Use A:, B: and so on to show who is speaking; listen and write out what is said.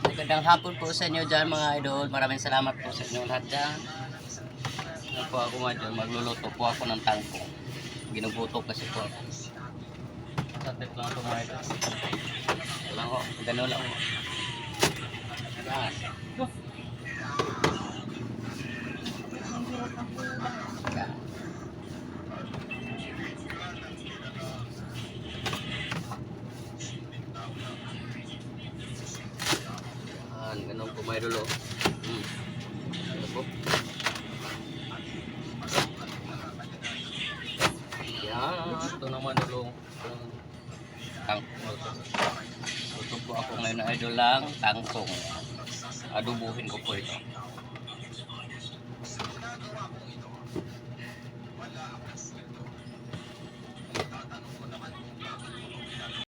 A: Magandang hapon po sa inyo dyan mga idol. Maraming salamat po sa inyo lahat dyan. Ano po ako nga dyan, magluluto po ako ng tangkong. Ginuguto kasi po ako. Satit lang ito mga idol. Ito lang ho, gano'n lang ho. Yan. Yan. Ganun po mga idol. Ito po. Yan, ito naman ulo. Tangkong. Ito po ako ngayon na idol lang, tangkong. Adubuhin ko po ito.